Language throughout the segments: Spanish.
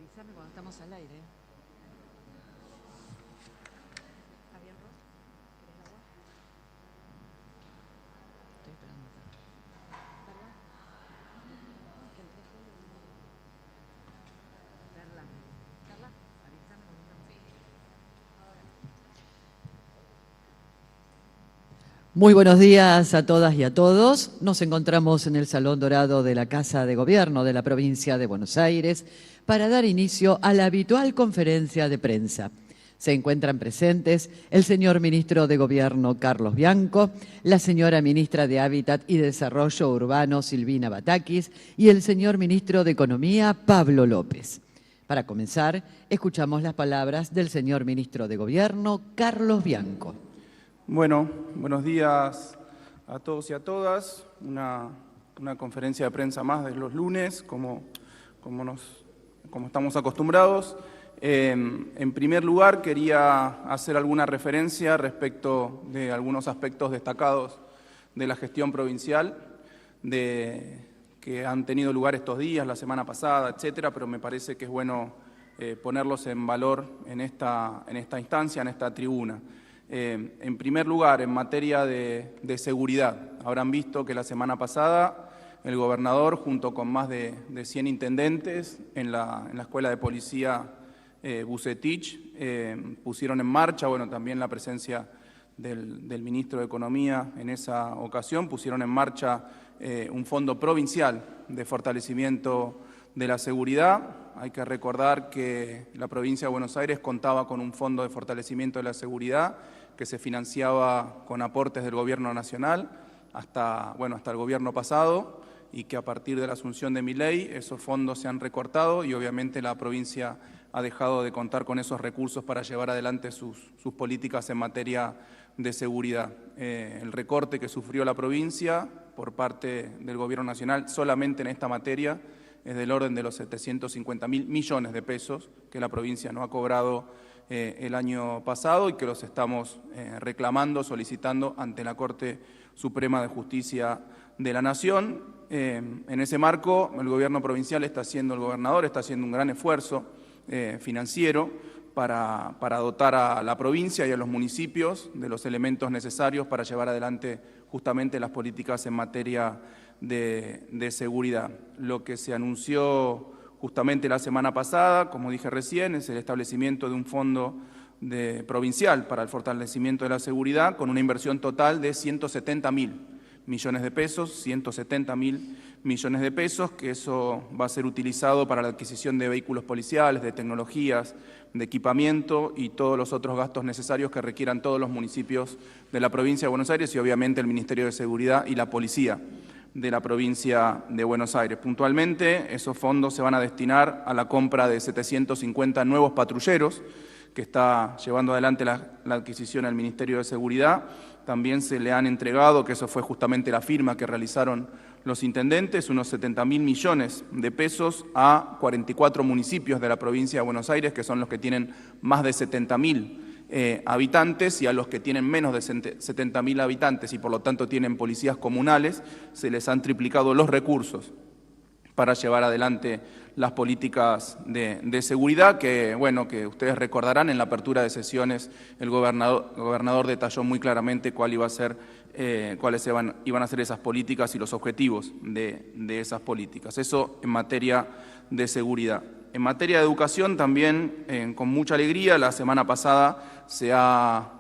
Avísame cuando estamos al aire. ¿Javier Ross? ¿Querés agua? Estoy esperando acá. ¿Perla? ¿Que entró solo? Perla. ¿Carla? Avísame cuando estamos al aire. Muy buenos días a todas y a todos. Nos encontramos en el Salón Dorado de la Casa de Gobierno de la provincia de Buenos Aires para dar inicio a la habitual conferencia de prensa. Se encuentran presentes el señor Ministro de Gobierno, Carlos Bianco, la señora Ministra de Hábitat y Desarrollo Urbano, Silvina Batakis, y el señor Ministro de Economía, Pablo López. Para comenzar, escuchamos las palabras del señor Ministro de Gobierno, Carlos Bianco. Bueno, buenos días a todos y a todas. Una conferencia de prensa más de los lunes, como estamos acostumbrados. En primer lugar, quería hacer alguna referencia respecto de algunos aspectos destacados de la gestión provincial, que han tenido lugar estos días, la semana pasada, etcétera, pero me parece que es bueno ponerlos en valor en esta instancia, en esta tribuna. En primer lugar, en materia de seguridad, habrán visto que la semana pasada el gobernador, junto con más de 100 intendentes en la Escuela de Policía Bucetich, pusieron en marcha, también la presencia del Ministro de Economía en esa ocasión, pusieron en marcha un fondo provincial de fortalecimiento de la seguridad. Hay que recordar que la provincia de Buenos Aires contaba con un fondo de fortalecimiento de la seguridad que se financiaba con aportes del Gobierno Nacional hasta el gobierno pasado, y que a partir de la asunción de Milei esos fondos se han recortado y obviamente la provincia ha dejado de contar con esos recursos para llevar adelante sus políticas en materia de seguridad. El recorte que sufrió la provincia por parte del Gobierno Nacional solamente en esta materia es del orden de los 750.000 millones de pesos que la provincia no ha cobrado el año pasado y que los estamos reclamando, solicitando ante la Corte Suprema de Justicia de la Nación. En ese marco, el gobierno provincial el gobernador está haciendo un gran esfuerzo financiero para dotar a la provincia y a los municipios de los elementos necesarios para llevar adelante justamente las políticas en materia de seguridad. Lo que se anunció justamente la semana pasada, como dije recién, es el establecimiento de un fondo provincial para el fortalecimiento de la seguridad con una inversión total de 170.000 millones de pesos, 170.000 millones de pesos, que eso va a ser utilizado para la adquisición de vehículos policiales, de tecnologías, de equipamiento y todos los otros gastos necesarios que requieran todos los municipios de la provincia de Buenos Aires y obviamente el Ministerio de Seguridad y la Policía de la provincia de Buenos Aires. Puntualmente, esos fondos se van a destinar a la compra de 750 nuevos patrulleros que está llevando adelante la adquisición al Ministerio de Seguridad. También se le han entregado, que eso fue justamente la firma que realizaron los intendentes, unos 70.000 millones de pesos a 44 municipios de la provincia de Buenos Aires, que son los que tienen más de 70.000 habitantes, y a los que tienen menos de 70.000 habitantes y por lo tanto tienen policías comunales, se les han triplicado los recursos para llevar adelante las políticas de seguridad que ustedes recordarán en la apertura de sesiones el gobernador detalló muy claramente cuáles iban a ser esas políticas y los objetivos de esas políticas. Eso en materia de seguridad. En materia de educación también, con mucha alegría, la semana pasada se ha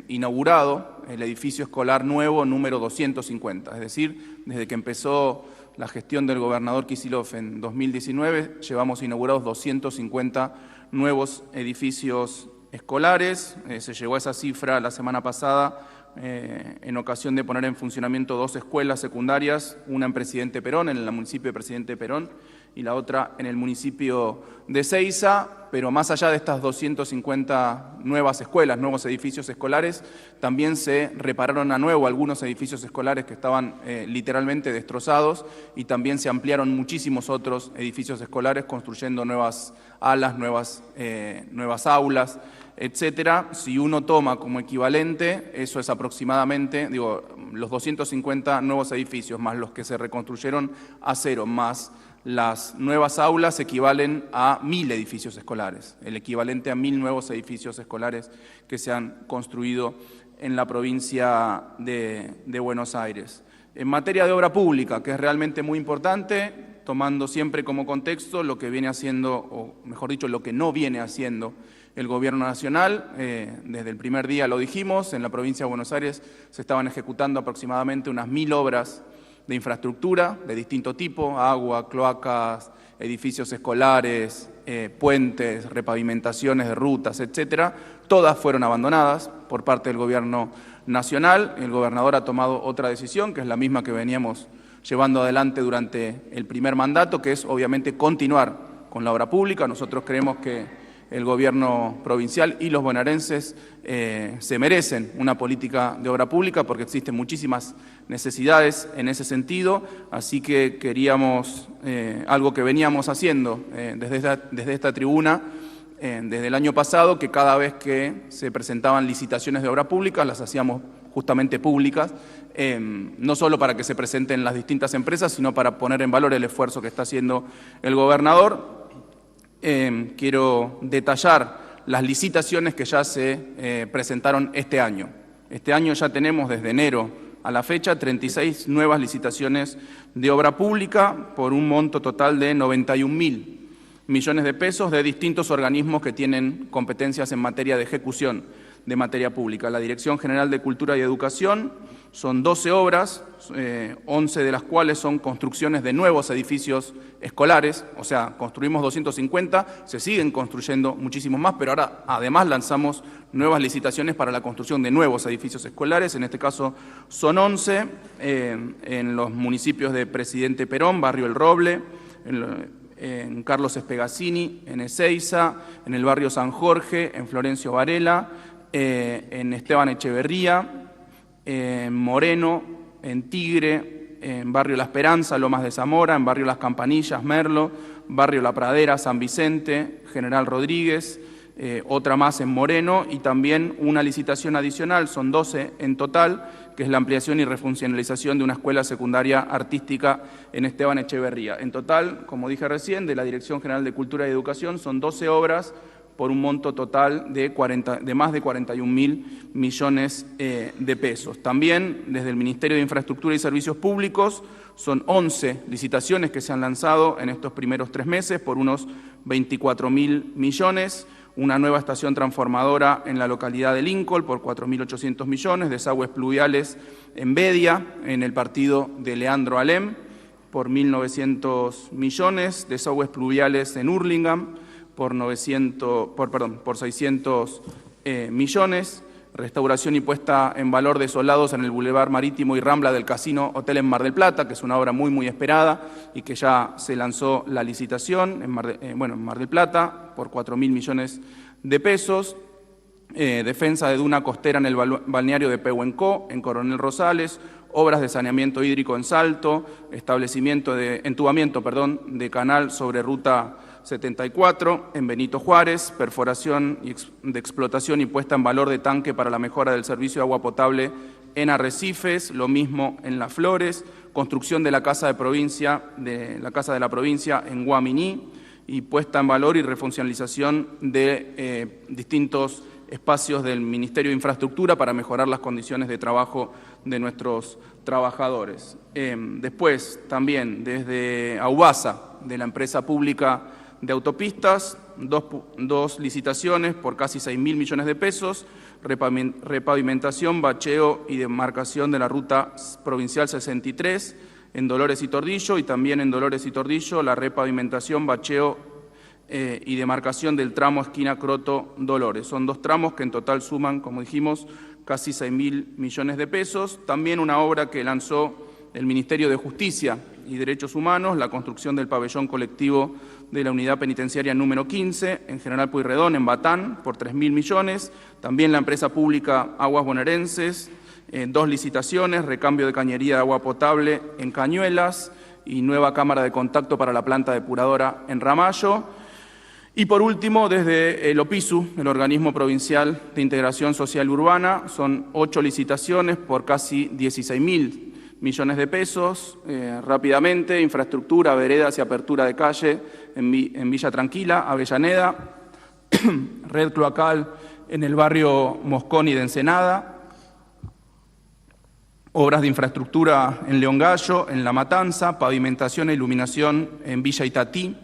inaugurado el edificio escolar nuevo número 250, es decir, desde que empezó la gestión del gobernador Kicillof en 2019, llevamos inaugurados 250 nuevos edificios escolares. Se llegó a esa cifra la semana pasada en ocasión de poner en funcionamiento 2 escuelas secundarias, una en Presidente Perón, en el municipio de Presidente Perón, y la otra en el municipio de Ezeiza, pero más allá de estas 250 nuevas escuelas, nuevos edificios escolares, también se repararon a nuevo algunos edificios escolares que estaban literalmente destrozados y también se ampliaron muchísimos otros edificios escolares construyendo nuevas alas, nuevas aulas, etcétera. Si uno toma como equivalente, eso es aproximadamente, los 250 nuevos edificios más los que se reconstruyeron a cero, más las nuevas aulas equivalen a 1.000 edificios escolares, el equivalente a 1.000 nuevos edificios escolares que se han construido en la provincia de Buenos Aires. En materia de obra pública, que es realmente muy importante, tomando siempre como contexto lo que viene haciendo, o mejor dicho, lo que no viene haciendo el Gobierno Nacional. Desde el primer día lo dijimos, en la provincia de Buenos Aires se estaban ejecutando aproximadamente unas 1.000 obras de infraestructura de distinto tipo: agua, cloacas, edificios escolares, puentes, repavimentaciones de rutas, etcétera. Todas fueron abandonadas por parte del Gobierno Nacional. El gobernador ha tomado otra decisión, que es la misma que veníamos llevando adelante durante el primer mandato, que es obviamente continuar con la obra pública. Nosotros creemos que el gobierno provincial y los bonaerenses se merecen una política de obra pública porque existen muchísimas necesidades en ese sentido, así que queríamos, algo que veníamos haciendo desde esta tribuna, desde el año pasado, que cada vez que se presentaban licitaciones de obra pública las hacíamos justamente públicas, no solo para que se presenten las distintas empresas, sino para poner en valor el esfuerzo que está haciendo el gobernador. Quiero detallar las licitaciones que ya se presentaron este año. Este año ya tenemos desde enero a la fecha 36 nuevas licitaciones de obra pública por un monto total de 91.000 millones de pesos de distintos organismos que tienen competencias en materia de ejecución de materia pública. La Dirección General de Cultura y Educación son 12 obras, 11 de las cuales son construcciones de nuevos edificios escolares, o sea, construimos 250, se siguen construyendo muchísimos más, pero ahora además lanzamos nuevas licitaciones para la construcción de nuevos edificios escolares. En este caso son 11, en los municipios de Presidente Perón, Barrio El Roble, en Carlos Espegacini, en Ezeiza, en el barrio San Jorge, en Florencio Varela, en Esteban Echeverría, en Moreno, en Tigre, en barrio La Esperanza, Lomas de Zamora, en barrio Las Campanillas, Merlo, barrio La Pradera, San Vicente, General Rodríguez, otra más en Moreno, y también una licitación adicional, son 12 en total, que es la ampliación y refuncionalización de una escuela secundaria artística en Esteban Echeverría. En total, como dije recién, de la Dirección General de Cultura y Educación son 12 obras por un monto total de más de 41.000 millones de pesos. También desde el Ministerio de Infraestructura y Servicios Públicos son 11 licitaciones que se han lanzado en estos primeros 3 meses por unos 24.000 millones, una nueva estación transformadora en la localidad de Lincoln por 4.800 millones, desagües pluviales en Bedia, en el partido de Leandro Alem, por 1.900 millones, desagües pluviales en Hurlingham por 600 millones, restauración y puesta en valor de solados en el Boulevard Marítimo y Rambla del Casino Hotel en Mar del Plata, que es una obra muy, muy esperada y que ya se lanzó la licitación en Mar del Plata por 4.000 millones de pesos. Defensa de duna costera en el balneario de Pehuenco, en Coronel Rosales, obras de saneamiento hídrico en Salto, entubamiento de canal sobre ruta 74 en Benito Juárez, perforación de explotación y puesta en valor de tanque para la mejora del servicio de agua potable en Arrecifes, lo mismo en Las Flores, construcción de la Casa de la Provincia en Guaminí y puesta en valor y refuncionalización de distintos espacios del Ministerio de Infraestructura para mejorar las condiciones de trabajo de nuestros trabajadores. Después, también desde Aubasa, de la empresa pública de autopistas, dos licitaciones por casi 6.000 millones de pesos, repavimentación, bacheo y demarcación de la ruta provincial 63 en Dolores y Tordillo, y también en Dolores y Tordillo la repavimentación, bacheo y demarcación del tramo esquina Croto-Dolores. Son 2 tramos que en total suman, como dijimos, casi 6.000 millones de pesos. También una obra que lanzó el Ministerio de Justicia y Derechos Humanos, la construcción del pabellón colectivo de la Unidad Penitenciaria número 15, en General Pueyrredón, en Batán, por 3.000 millones. También la empresa pública Aguas Bonaerenses, 2 licitaciones, recambio de cañería de agua potable en Cañuelas y nueva cámara de contacto para la planta depuradora en Ramallo. Y por último, desde el OPISU, el Organismo Provincial de Integración Social Urbana, son 8 licitaciones por casi 16.000 millones de pesos. Rápidamente, infraestructura, veredas y apertura de calle en Villa Tranquila, Avellaneda, red cloacal en el barrio Mosconi de Ensenada, obras de infraestructura en León Gallo, en La Matanza, pavimentación e iluminación en Villa Itatí,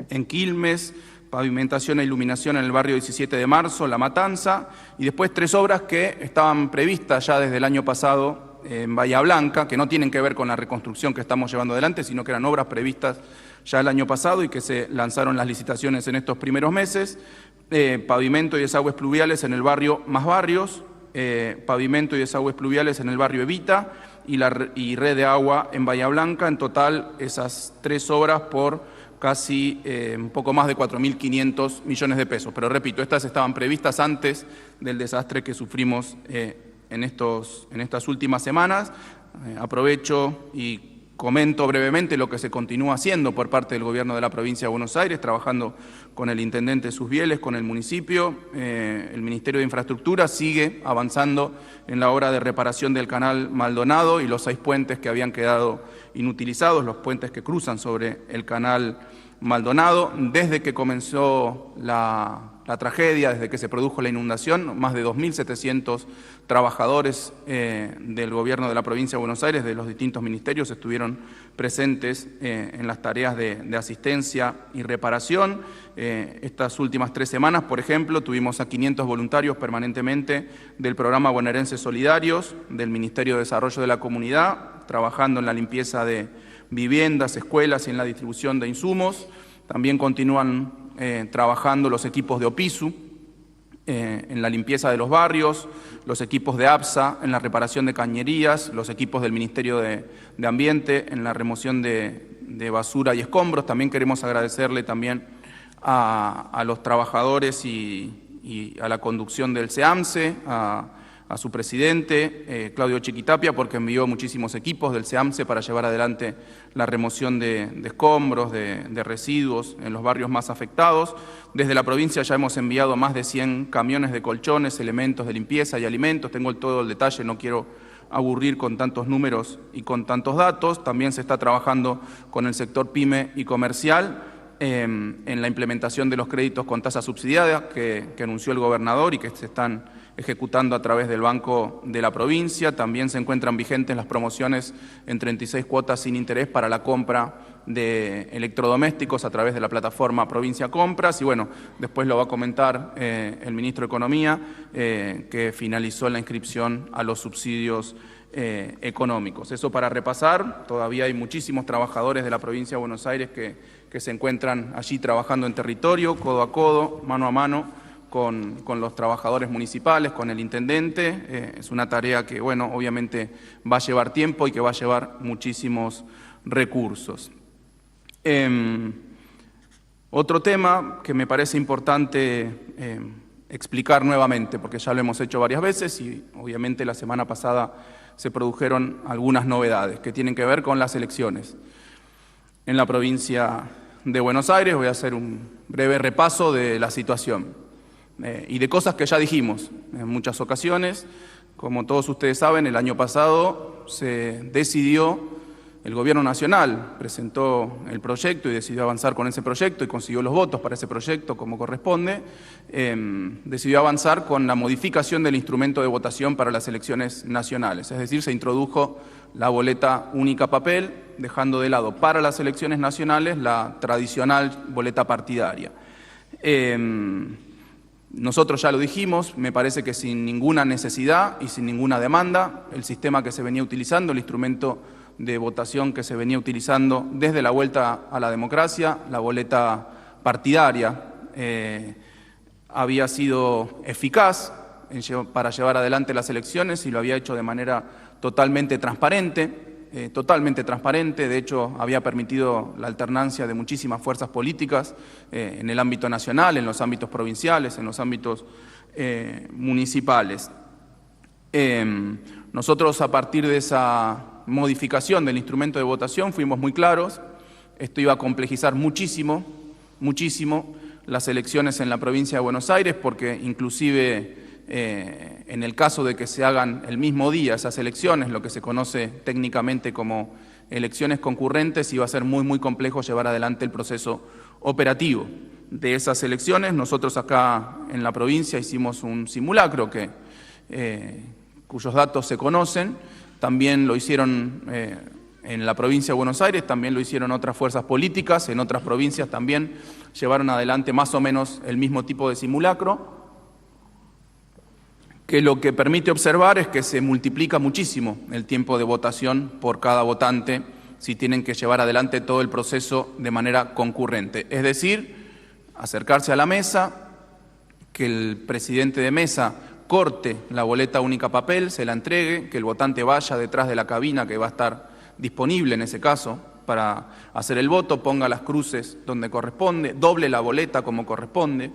en Quilmes, pavimentación e iluminación en el barrio 17 de Marzo, La Matanza, y después 3 obras que estaban previstas ya desde el año pasado en Bahía Blanca, que no tienen que ver con la reconstrucción que estamos llevando adelante, sino que eran obras previstas ya el año pasado y que se lanzaron las licitaciones en estos primeros meses. Pavimento y desagües pluviales en el barrio Más Barrios, pavimento y desagües pluviales en el barrio Evita y red de agua en Bahía Blanca. En total, esas 3 obras por casi un poco más de 4.500 millones de pesos. Pero repito, estas estaban previstas antes del desastre que sufrimos en estas últimas semanas. Aprovecho y comento brevemente lo que se continúa haciendo por parte del Gobierno de la Provincia de Buenos Aires, trabajando con el Intendente Susbieles, con el municipio. El Ministerio de Infraestructura sigue avanzando en la obra de reparación del canal Maldonado y los 6 puentes que habían quedado inutilizados, los puentes que cruzan sobre el canal Maldonado. Desde que comenzó la tragedia, desde que se produjo la inundación, más de 2.700 trabajadores del Gobierno de la Provincia de Buenos Aires, de los distintos ministerios, estuvieron presentes en las tareas de asistencia y reparación. Estas últimas 3 semanas, por ejemplo, tuvimos a 500 voluntarios permanentemente del programa Bonaerenses Solidarios, del Ministerio de Desarrollo de la Comunidad, trabajando en la limpieza de viviendas, escuelas y en la distribución de insumos. También continúan trabajando los equipos de OPISU en la limpieza de los barrios, los equipos de APSA en la reparación de cañerías, los equipos del Ministerio de Ambiente en la remoción de basura y escombros. También queremos agradecerle también a los trabajadores y a la conducción del SEAMSE, a su presidente, Claudio Chiquitapia, porque envió muchísimos equipos del SEAMSE para llevar adelante la remoción de escombros, de residuos en los barrios más afectados. Desde la provincia ya hemos enviado más de 100 camiones de colchones, elementos de limpieza y alimentos. Tengo todo el detalle, no quiero aburrir con tantos números y con tantos datos. También se está trabajando con el sector pyme y comercial en la implementación de los créditos con tasa subsidiada que anunció el gobernador y que se están ejecutando a través del Banco de la Provincia. También se encuentran vigentes las promociones en 36 cuotas sin interés para la compra de electrodomésticos a través de la plataforma Provincia Compras. Y bueno, después lo va a comentar el ministro de Economía, que finalizó la inscripción a los subsidios económicos. Eso para repasar. Todavía hay muchísimos trabajadores de la Provincia de Buenos Aires que se encuentran allí trabajando en territorio, codo a codo, mano a mano, con los trabajadores municipales, con el intendente. Es una tarea que, bueno, obviamente va a llevar tiempo y que va a llevar muchísimos recursos. Otro tema que me parece importante explicar nuevamente, porque ya lo hemos hecho varias veces y obviamente la semana pasada se produjeron algunas novedades que tienen que ver con las elecciones en la provincia de Buenos Aires. Voy a hacer un breve repaso de la situación. Y de cosas que ya dijimos en muchas ocasiones. Como todos ustedes saben, el año pasado se decidió, el Gobierno Nacional presentó el proyecto y decidió avanzar con ese proyecto y consiguió los votos para ese proyecto como corresponde. Decidió avanzar con la modificación del instrumento de votación para las elecciones nacionales, es decir, se introdujo la boleta única papel, dejando de lado para las elecciones nacionales la tradicional boleta partidaria. Nosotros ya lo dijimos, me parece que sin ninguna necesidad y sin ninguna demanda, el sistema que se venía utilizando, el instrumento de votación que se venía utilizando desde la vuelta a la democracia, la boleta partidaria, había sido eficaz para llevar adelante las elecciones y lo había hecho de manera totalmente transparente. De hecho había permitido la alternancia de muchísimas fuerzas políticas en el ámbito nacional, en los ámbitos provinciales, en los ámbitos municipales. Nosotros, a partir de esa modificación del instrumento de votación, fuimos muy claros. Esto iba a complejizar muchísimo las elecciones en la provincia de Buenos Aires, porque inclusive en el caso de que se hagan el mismo día esas elecciones, lo que se conoce técnicamente como elecciones concurrentes, iba a ser muy complejo llevar adelante el proceso operativo de esas elecciones. Nosotros acá en la provincia hicimos un simulacro cuyos datos se conocen, también lo hicieron en la provincia de Buenos Aires, también lo hicieron otras fuerzas políticas, en otras provincias también llevaron adelante más o menos el mismo tipo de simulacro, que lo que permite observar es que se multiplica muchísimo el tiempo de votación por cada votante si tienen que llevar adelante todo el proceso de manera concurrente. Es decir, acercarse a la mesa, que el presidente de mesa corte la boleta única papel, se la entregue, que el votante vaya detrás de la cabina que va a estar disponible en ese caso para hacer el voto, ponga las cruces donde corresponde, doble la boleta como corresponde,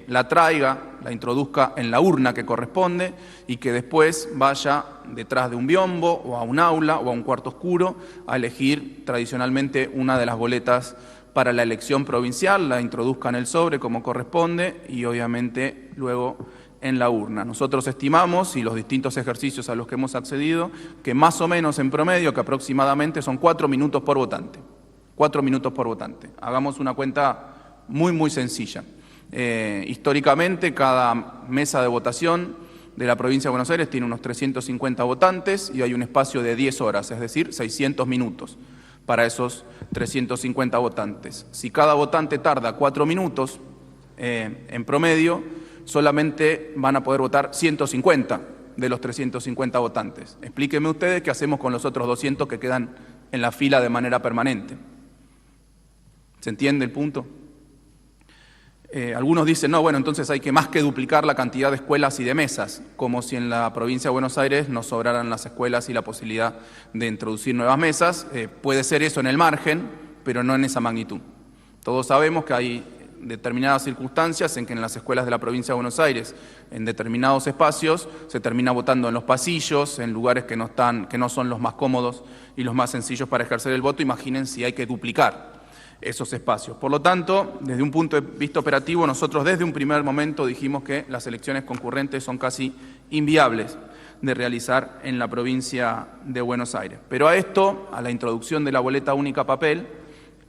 la traiga, la introduzca en la urna que corresponde y que después vaya detrás de un biombo o a un aula o a un cuarto oscuro a elegir tradicionalmente una de las boletas para la elección provincial, la introduzca en el sobre como corresponde y obviamente luego en la urna. Nosotros estimamos, y los distintos ejercicios a los que hemos accedido, que más o menos en promedio, que aproximadamente son 4 minutos por votante. 4 minutos por votante. Hagamos una cuenta muy sencilla. Históricamente, cada mesa de votación de la provincia de Buenos Aires tiene unos 350 votantes y hay un espacio de 10 horas, es decir, 600 minutos para esos 350 votantes. Si cada votante tarda 4 minutos, en promedio, solamente van a poder votar 150 de los 350 votantes. Explíquenme ustedes qué hacemos con los otros 200 que quedan en la fila de manera permanente. ¿Se entiende el punto? Algunos dicen, no, bueno, entonces hay que más que duplicar la cantidad de escuelas y de mesas, como si en la provincia de Buenos Aires nos sobraran las escuelas y la posibilidad de introducir nuevas mesas. Puede ser eso en el margen, pero no en esa magnitud. Todos sabemos que hay determinadas circunstancias en que en las escuelas de la provincia de Buenos Aires, en determinados espacios, se termina votando en los pasillos, en lugares que no son los más cómodos y los más sencillos para ejercer el voto. Imaginen si hay que duplicar esos espacios. Por lo tanto, desde un punto de vista operativo, nosotros desde un primer momento dijimos que las elecciones concurrentes son casi inviables de realizar en la provincia de Buenos Aires. Pero a esto, a la introducción de la boleta única papel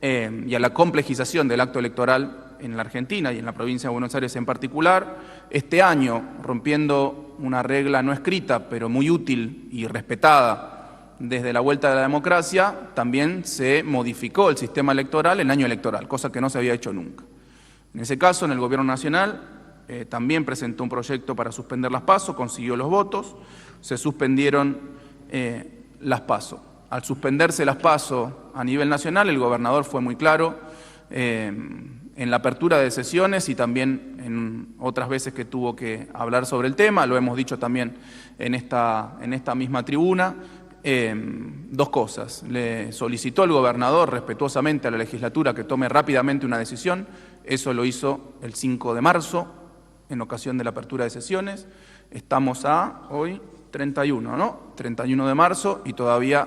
y a la complejización del acto electoral en la Argentina y en la provincia de Buenos Aires en particular, este año, rompiendo una regla no escrita, pero muy útil y respetada desde la vuelta de la democracia, también se modificó el sistema electoral en año electoral, cosa que no se había hecho nunca. En ese caso, en el Gobierno Nacional, también presentó un proyecto para suspender las PASO, consiguió los votos, se suspendieron las PASO. Al suspenderse las PASO a nivel nacional, el gobernador fue muy claro en la apertura de sesiones y también en otras veces que tuvo que hablar sobre el tema, lo hemos dicho también en esta misma tribuna. Dos cosas. Le solicitó el gobernador respetuosamente a la legislatura que tome rápidamente una decisión. Eso lo hizo el 5 de marzo, en ocasión de la apertura de sesiones. Estamos a hoy 31, ¿no? 31 de marzo y todavía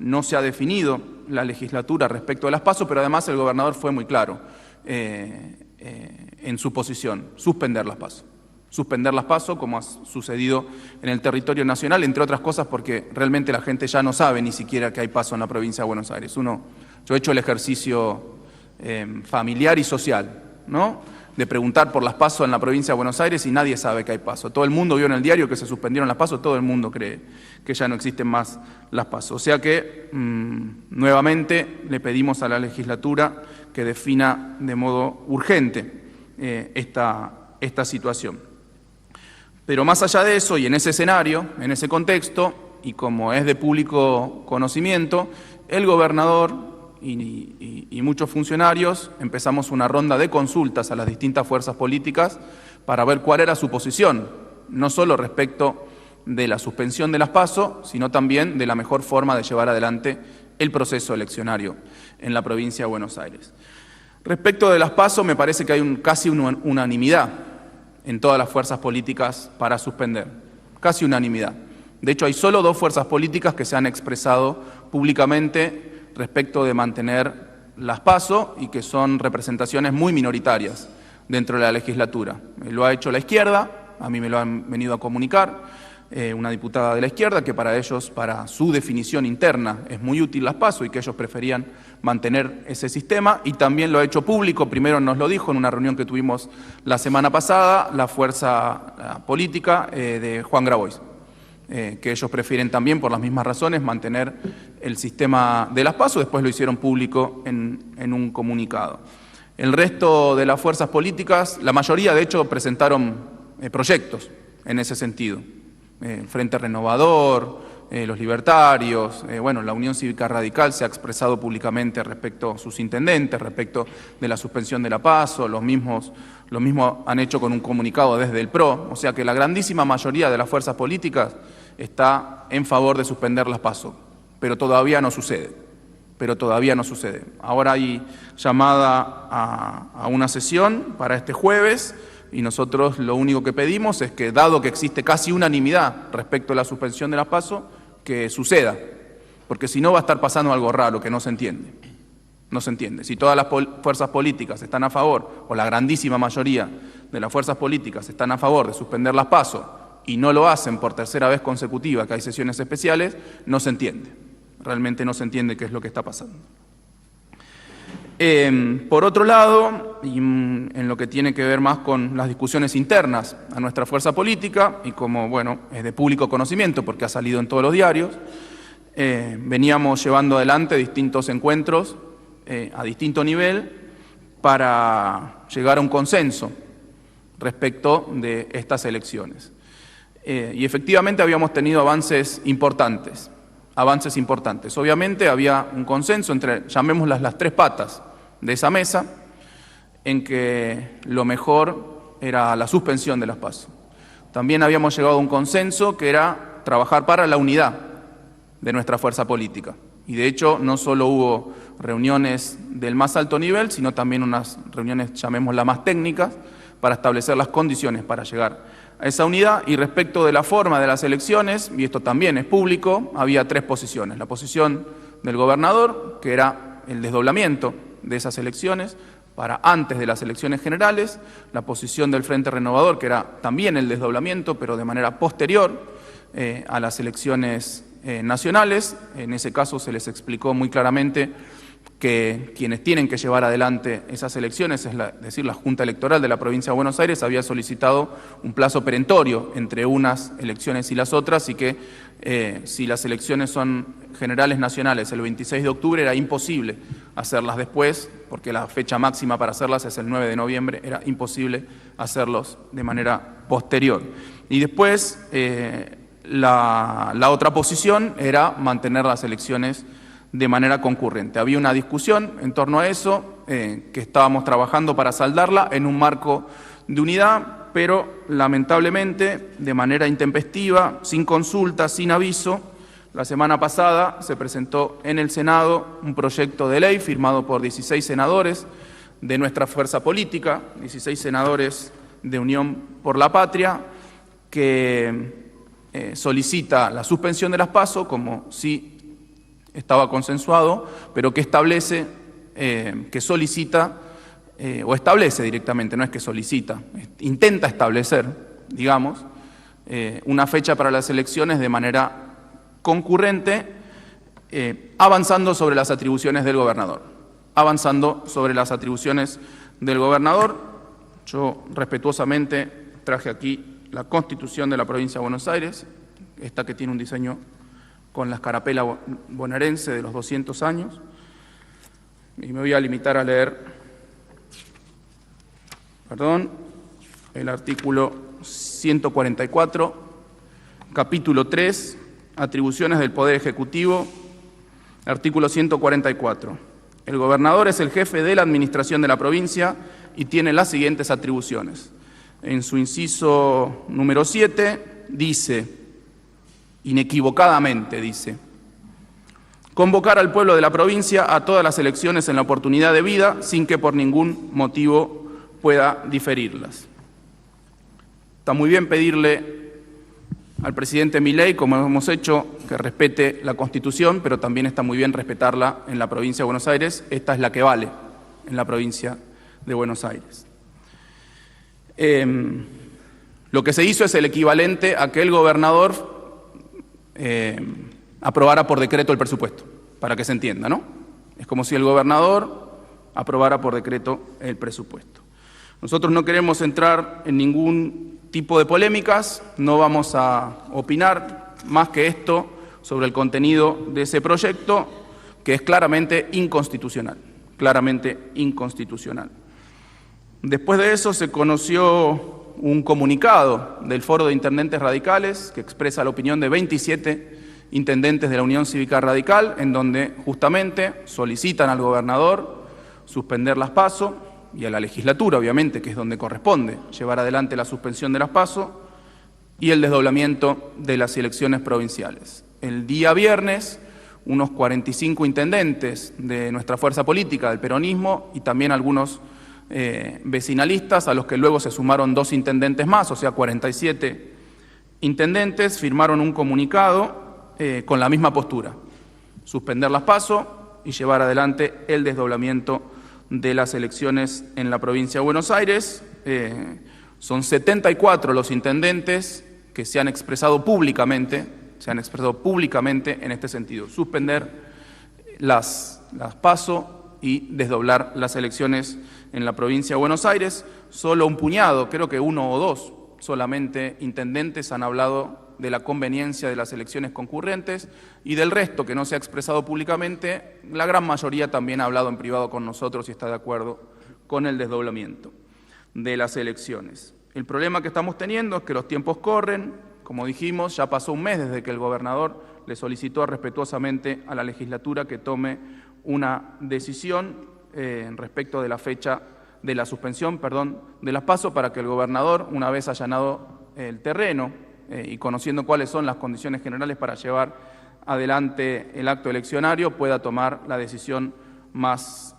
no se ha definido la legislatura respecto a las PASO, pero además el gobernador fue muy claro en su posición, suspender las PASO. Suspender las PASO, como ha sucedido en el territorio nacional, entre otras cosas porque realmente la gente ya no sabe ni siquiera que hay PASO en la provincia de Buenos Aires. Yo he hecho el ejercicio familiar y social, ¿no?, de preguntar por las PASO en la provincia de Buenos Aires y nadie sabe que hay PASO. Todo el mundo vio en el diario que se suspendieron las PASO, todo el mundo cree que ya no existen más las PASO. O sea que, nuevamente, le pedimos a la legislatura que defina de modo urgente esta situación. Pero más allá de eso, y en ese escenario, en ese contexto, y como es de público conocimiento, el gobernador y muchos funcionarios empezamos una ronda de consultas a las distintas fuerzas políticas para ver cuál era su posición, no solo respecto de la suspensión de las PASO, sino también de la mejor forma de llevar adelante el proceso eleccionario en la provincia de Buenos Aires. Respecto de las PASO, me parece que hay casi una unanimidad en todas las fuerzas políticas para suspender, casi unanimidad. De hecho, hay solo 2 fuerzas políticas que se han expresado públicamente respecto de mantener las PASO y que son representaciones muy minoritarias dentro de la legislatura. Lo ha hecho la izquierda, a mí me lo han venido a comunicar, una diputada de la izquierda, que para ellos, para su definición interna, es muy útil las PASO y que ellos preferían mantener ese sistema, y también lo ha hecho público. Primero nos lo dijo en una reunión que tuvimos la semana pasada la fuerza política de Juan Grabois, que ellos prefieren también, por las mismas razones, mantener el sistema de las PASO. Después lo hicieron público en un comunicado. El resto de las fuerzas políticas, la mayoría de hecho presentaron proyectos en ese sentido. Frente Renovador, los libertarios, bueno, la Unión Cívica Radical se ha expresado públicamente respecto a sus intendentes, respecto de la suspensión de la PASO, lo mismo han hecho con un comunicado desde el PRO, o sea que la grandísima mayoría de las fuerzas políticas está en favor de suspender las PASO, pero todavía no sucede. Ahora hay llamada a una sesión para este jueves, y nosotros lo único que pedimos es que, dado que existe casi unanimidad respecto a la suspensión de las PASO, que suceda, porque si no va a estar pasando algo raro que no se entiende. No se entiende. Si todas las fuerzas políticas están a favor, o la grandísima mayoría de las fuerzas políticas están a favor de suspender las PASO y no lo hacen por tercera vez consecutiva, que hay sesiones especiales, no se entiende. Realmente no se entiende qué es lo que está pasando. Por otro lado, y en lo que tiene que ver más con las discusiones internas a nuestra fuerza política, y como bueno, es de público conocimiento porque ha salido en todos los diarios, veníamos llevando adelante distintos encuentros a distinto nivel para llegar a un consenso respecto de estas elecciones. Y efectivamente habíamos tenido avances importantes. Obviamente había un consenso entre, llamémoslas las tres patas de esa mesa, en que lo mejor era la suspensión de las PASO. También habíamos llegado a un consenso que era trabajar para la unidad de nuestra fuerza política. Y de hecho no solo hubo reuniones del más alto nivel, sino también unas reuniones, llamémoslas más técnicas, para establecer las condiciones para llegar a esa unidad. Y respecto de la forma de las elecciones, y esto también es público, había tres posiciones. La posición del gobernador, que era el desdoblamiento de esas elecciones para antes de las elecciones generales, la posición del Frente Renovador, que era también el desdoblamiento, pero de manera posterior a las elecciones nacionales. En ese caso se les explicó muy claramente que quienes tienen que llevar adelante esas elecciones, es decir, la Junta Electoral de la Provincia de Buenos Aires, había solicitado un plazo perentorio entre unas elecciones y las otras, y que si las elecciones son generales nacionales el 26 de octubre, era imposible hacerlas después, porque la fecha máxima para hacerlas es el 9 de noviembre, era imposible hacerlos de manera posterior. Y después la otra posición era mantener las elecciones de manera concurrente. Había una discusión en torno a eso, que estábamos trabajando para saldarla en un marco de unidad, pero lamentablemente, de manera intempestiva, sin consulta, sin aviso, la semana pasada se presentó en el Senado un proyecto de ley firmado por 16 senadores de nuestra fuerza política, 16 senadores de Unión por la Patria, que solicita la suspensión de las PASO, como si estaba consensuado, pero que establece, que solicita, o establece directamente, no es que solicita, intenta establecer, digamos, una fecha para las elecciones de manera concurrente, avanzando sobre las atribuciones del gobernador. Yo respetuosamente traje aquí la Constitución de la Provincia de Buenos Aires, esta que tiene un diseño con la escarapela bonaerense de los 200 años, y me voy a limitar a leer, el artículo 144, capítulo 3, atribuciones del Poder Ejecutivo, artículo 144. El gobernador es el jefe de la administración de la provincia y tiene las siguientes atribuciones. En su inciso número 7 dice, inequivocadamente dice, convocar al pueblo de la provincia a todas las elecciones en la oportunidad debida, sin que por ningún motivo pueda diferirlas. Está muy bien pedirle al presidente Milei, como hemos hecho, que respete la Constitución, pero también está muy bien respetarla en la provincia de Buenos Aires. Esta es la que vale en la provincia de Buenos Aires. Lo que se hizo es el equivalente a que el gobernador aprobara por decreto el presupuesto, para que se entienda, ¿no? Es como si el gobernador aprobara por decreto el presupuesto. Nosotros no queremos entrar en ningún tipo de polémicas, no vamos a opinar más que esto sobre el contenido de ese proyecto, que es claramente inconstitucional, claramente inconstitucional. Después de eso se conoció un comunicado del Foro de Intendentes Radicales que expresa la opinión de 27 intendentes de la Unión Cívica Radical, en donde justamente solicitan al gobernador suspender las PASO y a la legislatura, obviamente, que es donde corresponde llevar adelante la suspensión de las PASO y el desdoblamiento de las elecciones provinciales. El día viernes, unos 45 intendentes de nuestra fuerza política, del peronismo, y también algunos vecinalistas, a los que luego se sumaron 2 intendentes más, o sea, 47 intendentes, firmaron un comunicado con la misma postura: suspender las PASO y llevar adelante el desdoblamiento de las elecciones en la provincia de Buenos Aires. Son 74 los intendentes que se han expresado públicamente en este sentido: suspender las PASO y desdoblar las elecciones en la provincia de Buenos Aires. Solo un puñado, creo que 1 o 2 solamente intendentes han hablado de la conveniencia de las elecciones concurrentes, y del resto que no se ha expresado públicamente, la gran mayoría también ha hablado en privado con nosotros y está de acuerdo con el desdoblamiento de las elecciones. El problema que estamos teniendo es que los tiempos corren. Como dijimos, ya pasó un mes desde que el gobernador le solicitó respetuosamente a la legislatura que tome una decisión respecto de la fecha de la suspensión, de las PASO, para que el gobernador, una vez allanado el terreno y conociendo cuáles son las condiciones generales para llevar adelante el acto eleccionario, pueda tomar la decisión más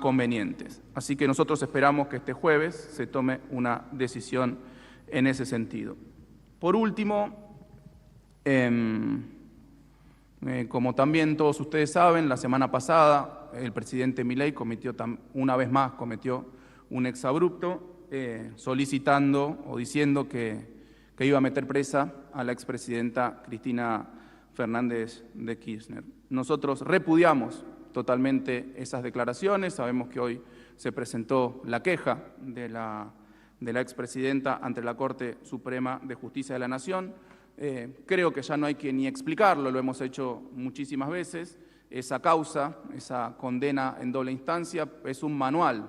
conveniente. Así que nosotros esperamos que este jueves se tome una decisión en ese sentido. Por último, como también todos ustedes saben, la semana pasada el presidente Milei una vez más cometió un exabrupto solicitando o diciendo que iba a meter presa a la expresidenta Cristina Fernández de Kirchner. Nosotros repudiamos totalmente esas declaraciones. Sabemos que hoy se presentó la queja de la expresidenta ante la Corte Suprema de Justicia de la Nación. Creo que ya no hay que ni explicarlo, lo hemos hecho muchísimas veces. Esa causa, esa condena en doble instancia, es un manual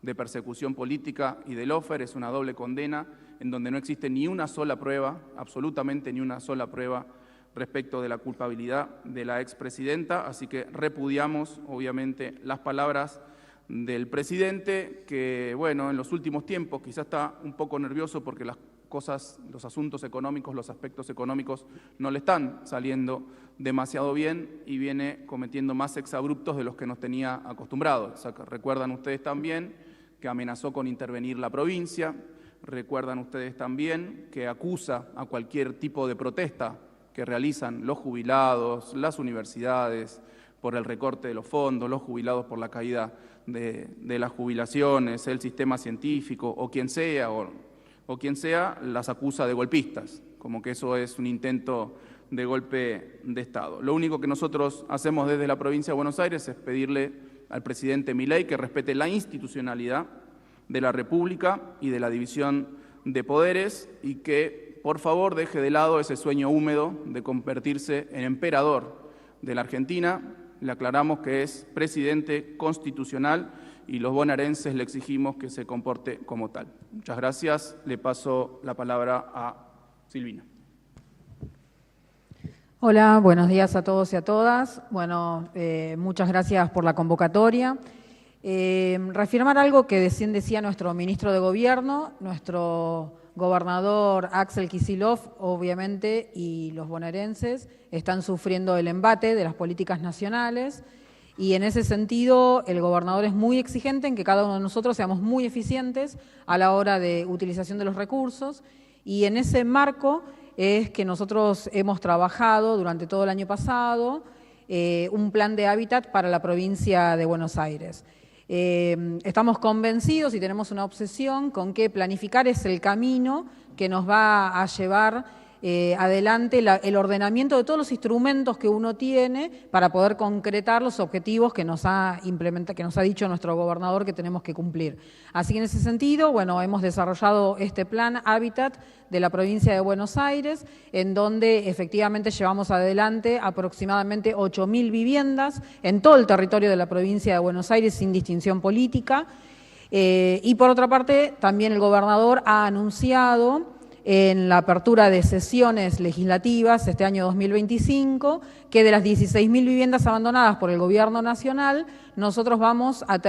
de persecución política y de lawfare, es una doble condena en donde no existe ni una sola prueba, absolutamente ni una sola prueba respecto de la culpabilidad de la expresidenta. Así que repudiamos, obviamente, las palabras del presidente, que, bueno, en los últimos tiempos quizás está un poco nervioso porque las cosas, los asuntos económicos, los aspectos económicos no le están saliendo demasiado bien y viene cometiendo más exabruptos de los que nos tenía acostumbrados. O sea, recuerdan ustedes también que amenazó con intervenir la provincia, recuerdan ustedes también que acusa a cualquier tipo de protesta que realizan los jubilados, las universidades, por el recorte de los fondos, los jubilados por la caída de las jubilaciones, el sistema científico o quien sea, las acusa de golpistas, como que eso es un intento de golpe de Estado. Lo único que nosotros hacemos desde la provincia de Buenos Aires es pedirle al presidente Milei que respete la institucionalidad de la República y de la división de poderes y que, por favor, deje de lado ese sueño húmedo de convertirse en emperador de la Argentina. Le aclaramos que es presidente constitucional y los bonaerenses le exigimos que se comporte como tal. Muchas gracias. Le paso la palabra a Silvina. Hola, buenos días a todos y a todas. Bueno, muchas gracias por la convocatoria. Reafirmar algo que decía nuestro ministro de Gobierno, nuestro gobernador Axel Kicillof, obviamente, y los bonaerenses están sufriendo el embate de las políticas nacionales y en ese sentido el gobernador es muy exigente en que cada uno de nosotros seamos muy eficientes a la hora de utilización de los recursos y en ese marco es que nosotros hemos trabajado durante todo el año pasado un plan de hábitat para la provincia de Buenos Aires. Estamos convencidos y tenemos una obsesión con que planificar es el camino que nos va a llevar adelante el ordenamiento de todos los instrumentos que uno tiene para poder concretar los objetivos que nos ha dicho nuestro gobernador que tenemos que cumplir. Así que en ese sentido, bueno, hemos desarrollado este plan Hábitat de la provincia de Buenos Aires, en donde efectivamente llevamos adelante aproximadamente 8.000 viviendas en todo el territorio de la provincia de Buenos Aires sin distinción política. Y por otra parte, también el gobernador ha anunciado en la apertura de sesiones legislativas este año 2025, que de las 16.000 viviendas abandonadas por el Gobierno Nacional, nosotros vamos a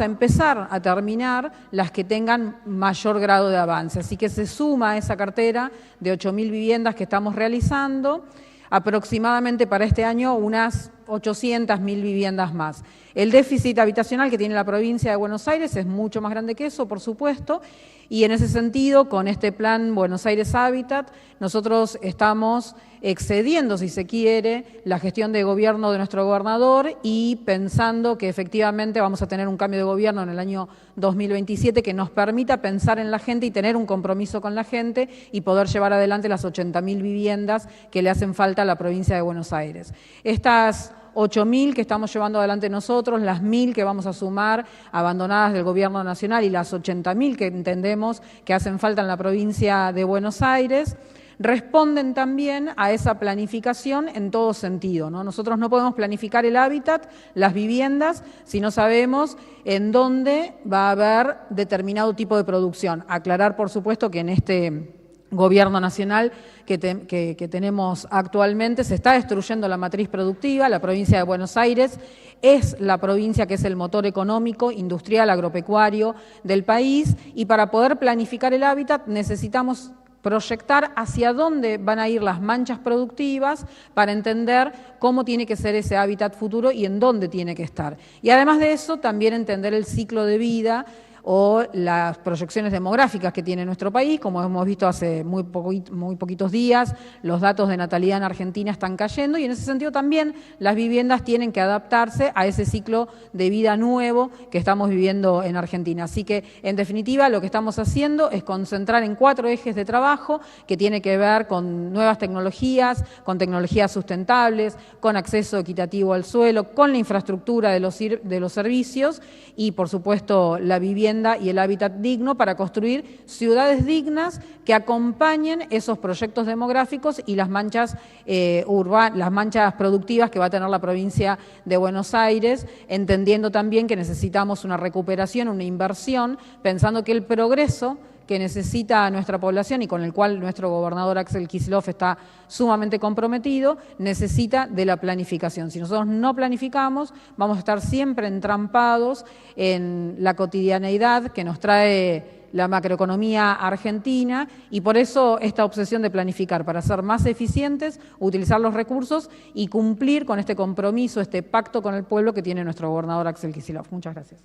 empezar a terminar las que tengan mayor grado de avance. Así que se suma a esa cartera de 8.000 viviendas que estamos realizando, aproximadamente para este año unas 800.000 viviendas más. El déficit habitacional que tiene la provincia de Buenos Aires es mucho más grande que eso, por supuesto, y en ese sentido, con este plan Buenos Aires Hábitat, nosotros estamos excediendo, si se quiere, la gestión de gobierno de nuestro gobernador y pensando que efectivamente vamos a tener un cambio de gobierno en el año 2027 que nos permita pensar en la gente y tener un compromiso con la gente y poder llevar adelante las 80.000 viviendas que le hacen falta a la provincia de Buenos Aires. Estas 8.000 que estamos llevando adelante nosotros, las 1.000 que vamos a sumar abandonadas del Gobierno Nacional y las 80.000 que entendemos que hacen falta en la provincia de Buenos Aires, responden también a esa planificación en todo sentido, ¿no? Nosotros no podemos planificar el hábitat, las viviendas, si no sabemos en dónde va a haber determinado tipo de producción. Aclarar, por supuesto, que en este Gobierno nacional que tenemos actualmente se está destruyendo la matriz productiva. La provincia de Buenos Aires es la provincia que es el motor económico, industrial, agropecuario del país, y para poder planificar el hábitat necesitamos proyectar hacia dónde van a ir las manchas productivas para entender cómo tiene que ser ese hábitat futuro y en dónde tiene que estar. Y además de eso, también entender el ciclo de vida o las proyecciones demográficas que tiene nuestro país. Como hemos visto hace muy poquitos días, los datos de natalidad en Argentina están cayendo y en ese sentido también las viviendas tienen que adaptarse a ese ciclo de vida nuevo que estamos viviendo en Argentina. Así que, en definitiva, lo que estamos haciendo es concentrar en 4 ejes de trabajo que tiene que ver con nuevas tecnologías, con tecnologías sustentables, con acceso equitativo al suelo, con la infraestructura de los servicios y, por supuesto, la vivienda y el hábitat digno para construir ciudades dignas que acompañen esos proyectos demográficos y las manchas las manchas productivas que va a tener la provincia de Buenos Aires, entendiendo también que necesitamos una recuperación, una inversión, pensando que el progreso que necesita nuestra población y con el cual nuestro gobernador Axel Kicillof está sumamente comprometido, necesita de la planificación. Si nosotros no planificamos, vamos a estar siempre entrampados en la cotidianeidad que nos trae la macroeconomía argentina y por eso esta obsesión de planificar para ser más eficientes, utilizar los recursos y cumplir con este compromiso, este pacto con el pueblo que tiene nuestro gobernador Axel Kicillof. Muchas gracias.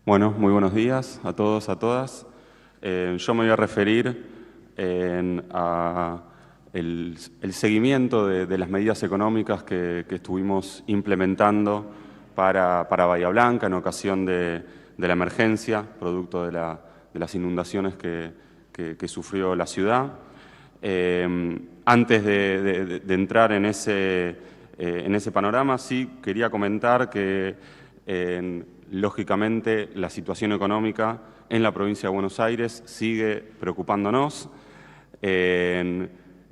Bueno, muy buenos días a todos, a todas. Yo me voy a referir a el seguimiento de las medidas económicas que estuvimos implementando para Bahía Blanca en ocasión de la emergencia, producto de las inundaciones que sufrió la ciudad. Antes de entrar en ese panorama, sí quería comentar que lógicamente, la situación económica en la provincia de Buenos Aires sigue preocupándonos.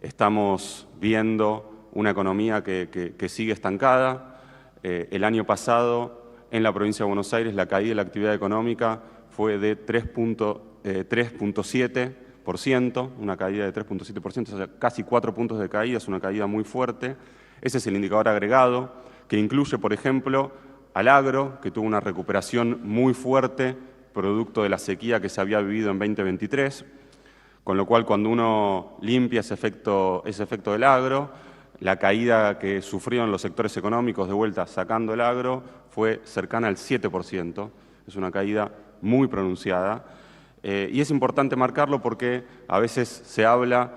Estamos viendo una economía que sigue estancada. El año pasado, en la provincia de Buenos Aires, la caída de la actividad económica fue de 3.7%, una caída de 3.7%, o sea, casi 4 puntos de caída, es una caída muy fuerte. Ese es el indicador agregado, que incluye, por ejemplo, al agro, que tuvo una recuperación muy fuerte, producto de la sequía que se había vivido en 2023, con lo cual cuando uno limpia ese efecto del agro, la caída que sufrieron los sectores económicos de vuelta sacando el agro fue cercana al 7%, es una caída muy pronunciada. Y es importante marcarlo porque a veces se habla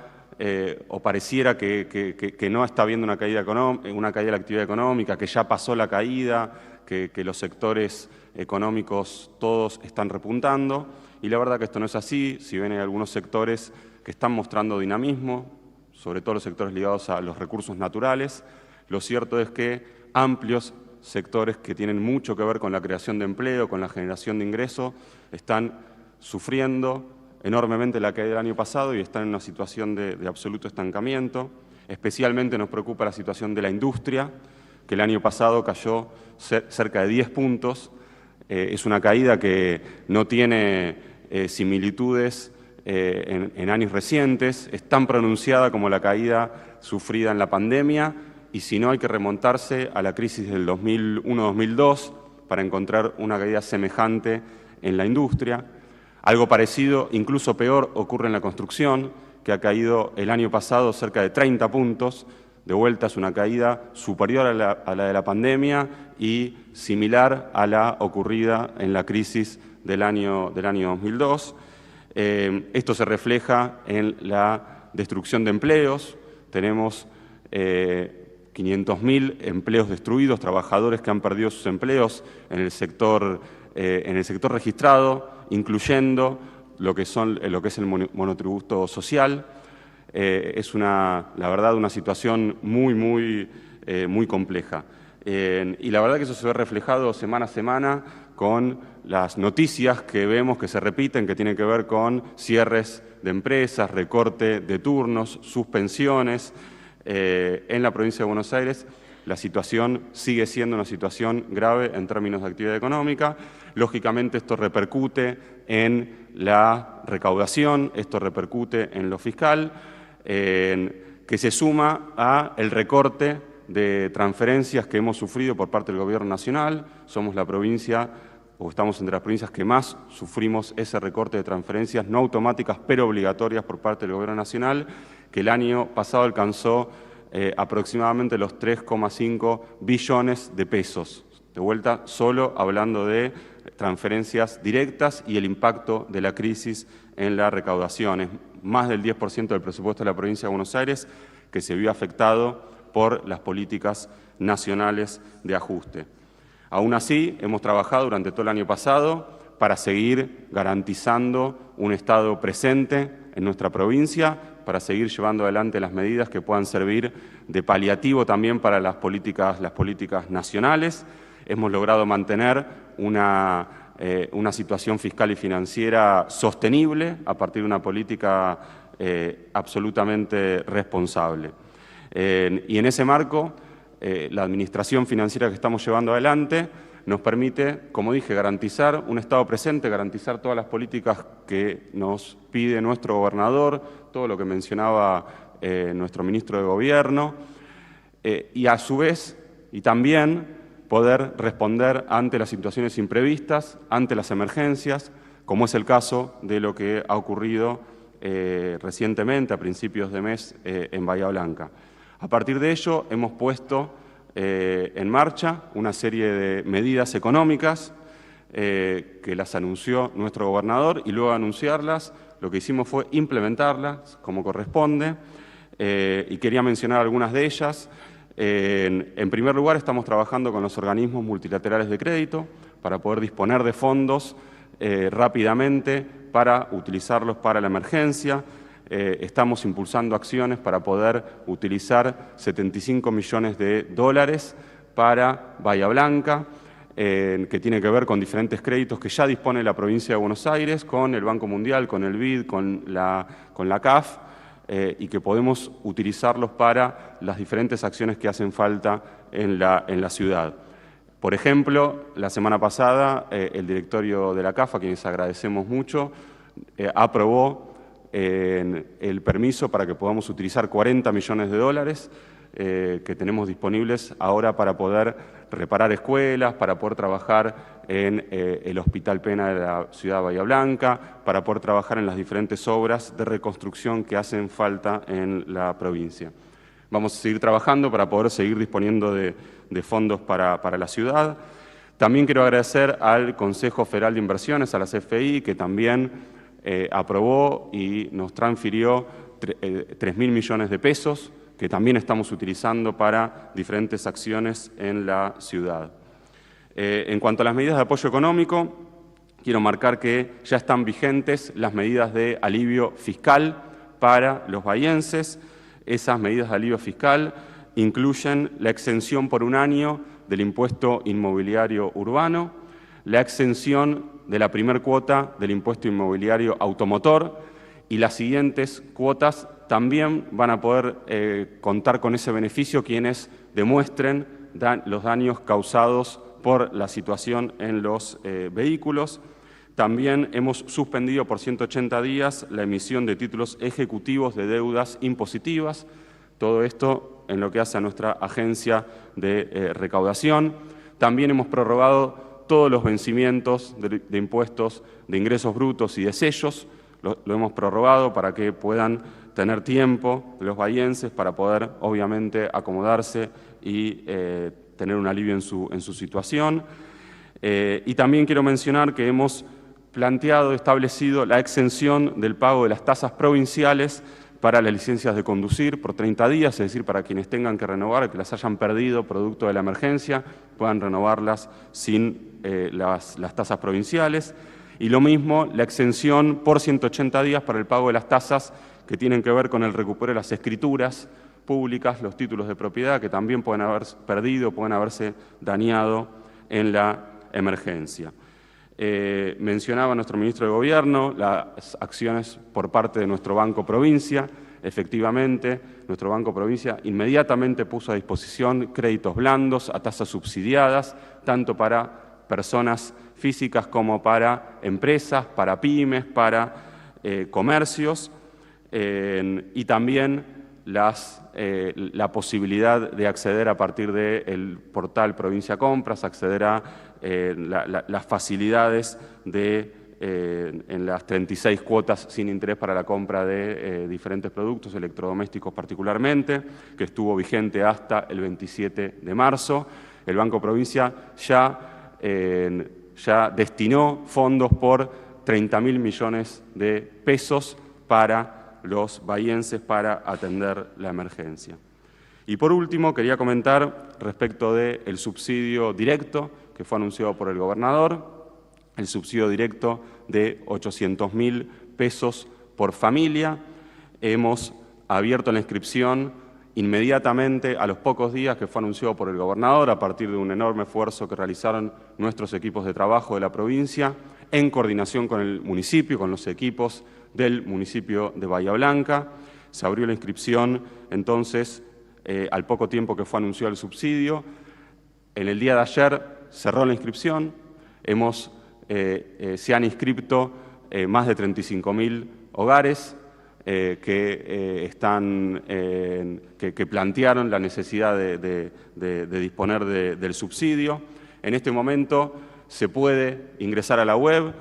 o pareciera que no está habiendo una caída de la actividad económica, que ya pasó la caída, que los sectores económicos todos están repuntando, y la verdad que esto no es así. Si bien hay algunos sectores que están mostrando dinamismo, sobre todo los sectores ligados a los recursos naturales, lo cierto es que amplios sectores que tienen mucho que ver con la creación de empleo, con la generación de ingresos, están sufriendo enormemente la caída del año pasado y están en una situación de absoluto estancamiento. Especialmente nos preocupa la situación de la industria, que el año pasado cayó cerca de 10 puntos. Es una caída que no tiene similitudes en años recientes, es tan pronunciada como la caída sufrida en la pandemia, y si no hay que remontarse a la crisis del 2001-2002 para encontrar una caída semejante en la industria. Algo parecido, incluso peor, ocurre en la construcción, que ha caído el año pasado cerca de 30 puntos. De vuelta es una caída superior a la de la pandemia y similar a la ocurrida en la crisis del año 2002. Esto se refleja en la destrucción de empleos. Tenemos 500.000 empleos destruidos, trabajadores que han perdido sus empleos en el sector registrado, incluyendo lo que es el monotributo social. Es la verdad una situación muy compleja. Y la verdad que eso se ve reflejado semana a semana con las noticias que vemos que se repiten, que tienen que ver con cierres de empresas, recorte de turnos, suspensiones. En la provincia de Buenos Aires la situación sigue siendo una situación grave en términos de actividad económica. Lógicamente esto repercute en la recaudación, esto repercute en lo fiscal, que se suma al recorte de transferencias que hemos sufrido por parte del Gobierno Nacional. Somos la provincia, o estamos entre las provincias que más sufrimos ese recorte de transferencias no automáticas, pero obligatorias por parte del Gobierno Nacional, que el año pasado alcanzó aproximadamente los 3,5 billones de pesos. De vuelta, solo hablando de transferencias directas y el impacto de la crisis en la recaudación. Es más del 10% del presupuesto de la provincia de Buenos Aires que se vio afectado por las políticas nacionales de ajuste. Aún así, hemos trabajado durante todo el año pasado para seguir garantizando un Estado presente en nuestra provincia, para seguir llevando adelante las medidas que puedan servir de paliativo también para las políticas nacionales. Hemos logrado mantener una situación fiscal y financiera sostenible a partir de una política absolutamente responsable. Y en ese marco, la administración financiera que estamos llevando adelante nos permite, como dije, garantizar un Estado presente, garantizar todas las políticas que nos pide nuestro gobernador, todo lo que mencionaba nuestro ministro de Gobierno, y a su vez, y también poder responder ante las situaciones imprevistas, ante las emergencias, como es el caso de lo que ha ocurrido recientemente, a principios de mes, en Bahía Blanca. A partir de ello, hemos puesto en marcha una serie de medidas económicas que las anunció nuestro gobernador, y luego de anunciarlas, lo que hicimos fue implementarlas como corresponde, y quería mencionar algunas de ellas. En primer lugar, estamos trabajando con los organismos multilaterales de crédito para poder disponer de fondos rápidamente para utilizarlos para la emergencia. Estamos impulsando acciones para poder utilizar 75 millones de dólares para Bahía Blanca, que tiene que ver con diferentes créditos que ya dispone la provincia de Buenos Aires, con el Banco Mundial, con el BID, con la CAF, y que podemos utilizarlos para las diferentes acciones que hacen falta en la ciudad. Por ejemplo, la semana pasada el directorio de la CAF, a quienes agradecemos mucho, aprobó el permiso para que podamos utilizar 40 millones de dólares que tenemos disponibles ahora para poder reparar escuelas, para poder trabajar en el Hospital Pena de la ciudad de Bahía Blanca, para poder trabajar en las diferentes obras de reconstrucción que hacen falta en la provincia. Vamos a seguir trabajando para poder seguir disponiendo de fondos para la ciudad. También quiero agradecer al Consejo Federal de Inversiones, a la CFI, que también aprobó y nos transfirió 3.000 millones de pesos que también estamos utilizando para diferentes acciones en la ciudad. En cuanto a las medidas de apoyo económico, quiero marcar que ya están vigentes las medidas de alivio fiscal para los bahienses. Esas medidas de alivio fiscal incluyen la exención por un año del impuesto inmobiliario urbano, la exención de la primera cuota del impuesto inmobiliario automotor, y las siguientes cuotas también van a poder contar con ese beneficio quienes demuestren los daños causados por la situación en los vehículos. También hemos suspendido por 180 días la emisión de títulos ejecutivos de deudas impositivas. Todo esto en lo que hace a nuestra agencia de recaudación. También hemos prorrogado todos los vencimientos de impuestos de ingresos brutos y de sellos. Lo hemos prorrogado para que puedan tener tiempo los bahienses para poder, obviamente, acomodarse y tener un alivio en su situación. Y también quiero mencionar que hemos establecido la exención del pago de las tasas provinciales para las licencias de conducir por 30 días, es decir, para quienes tengan que renovar, que las hayan perdido producto de la emergencia, puedan renovarlas sin las tasas provinciales. Y lo mismo, la exención por 180 días para el pago de las tasas que tienen que ver con el recupero de las escrituras públicas, los títulos de propiedad, que también pueden haber perdido, pueden haberse dañado en la emergencia. Mencionaba nuestro ministro de Gobierno las acciones por parte de nuestro Banco Provincia. Efectivamente, nuestro Banco Provincia inmediatamente puso a disposición créditos blandos a tasas subsidiadas, tanto para personas físicas como para empresas, para pymes, para comercios, y también la posibilidad de acceder a partir del portal Provincia Compras, acceder a las facilidades en las 36 cuotas sin interés para la compra de diferentes productos, electrodomésticos particularmente, que estuvo vigente hasta el 27 de marzo. El Banco Provincia ya destinó fondos por 30.000 millones de pesos para los bahienses para atender la emergencia. Y por último, quería comentar respecto del subsidio directo que fue anunciado por el gobernador, el subsidio directo de 800.000 pesos por familia. Hemos abierto la inscripción inmediatamente a los pocos días que fue anunciado por el gobernador, a partir de un enorme esfuerzo que realizaron nuestros equipos de trabajo de la provincia, en coordinación con el municipio, con los equipos del municipio de Bahía Blanca. Se abrió la inscripción entonces al poco tiempo que fue anunciado el subsidio. En el día de ayer cerró la inscripción, se han inscrito más de 35.000 hogares que plantearon la necesidad de disponer del subsidio. En este momento se puede ingresar a la web.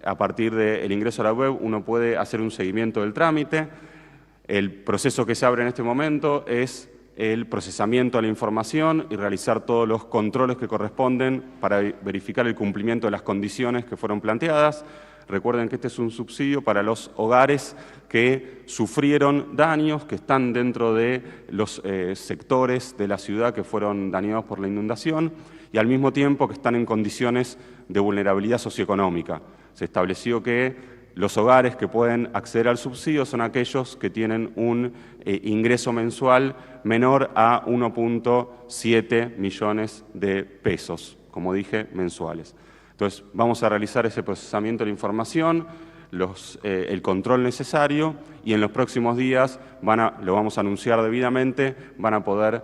A partir del ingreso a la web uno puede hacer un seguimiento del trámite. El proceso que se abre en este momento es el procesamiento de la información y realizar todos los controles que corresponden para verificar el cumplimiento de las condiciones que fueron planteadas. Recuerden que este es un subsidio para los hogares que sufrieron daños, que están dentro de los sectores de la ciudad que fueron dañados por la inundación y al mismo tiempo que están en condiciones de vulnerabilidad socioeconómica. Se estableció que los hogares que pueden acceder al subsidio son aquellos que tienen un ingreso mensual menor a 1.7 millones de pesos, como dije, mensuales. Entonces, vamos a realizar ese procesamiento de la información, el control necesario, y en los próximos días lo vamos a anunciar debidamente, van a poder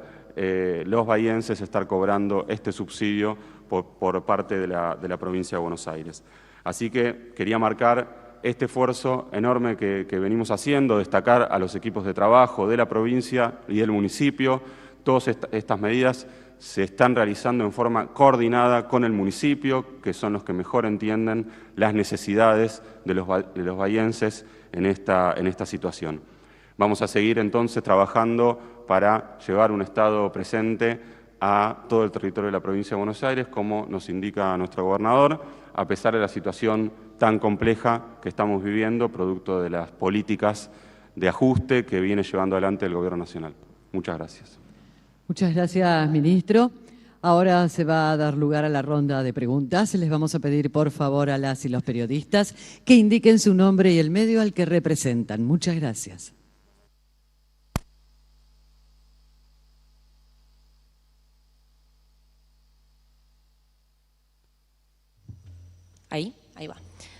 los bahienses estar cobrando este subsidio por parte de la provincia de Buenos Aires. Así que quería marcar este esfuerzo enorme que venimos haciendo, destacar a los equipos de trabajo de la provincia y del municipio. Todas estas medidas se están realizando en forma coordinada con el municipio, que son los que mejor entienden las necesidades de los bahienses en esta situación. Vamos a seguir entonces trabajando para llevar un Estado presente a todo el territorio de la provincia de Buenos Aires, como nos indica nuestro gobernador, a pesar de la situación tan compleja que estamos viviendo, producto de las políticas de ajuste que viene llevando adelante el Gobierno Nacional. Muchas gracias. Muchas gracias, ministro. Ahora se va a dar lugar a la ronda de preguntas. Les vamos a pedir, por favor, a las y los periodistas que indiquen su nombre y el medio al que representan. Muchas gracias. Ahí va.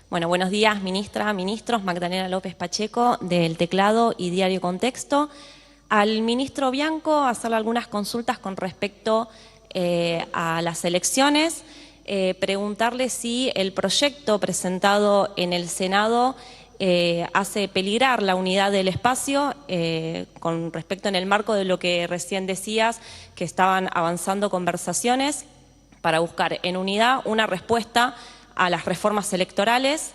Bueno, buenos días, ministra, ministros. Magdalena López Pacheco, del Teclado y Diario Contexto. Al ministro Bianco hacerle algunas consultas con respecto a las elecciones, preguntarle si el proyecto presentado en el Senado hace peligrar la unidad del espacio, con respecto en el marco de lo que recién decías, que estaban avanzando conversaciones para buscar en unidad una respuesta a las reformas electorales.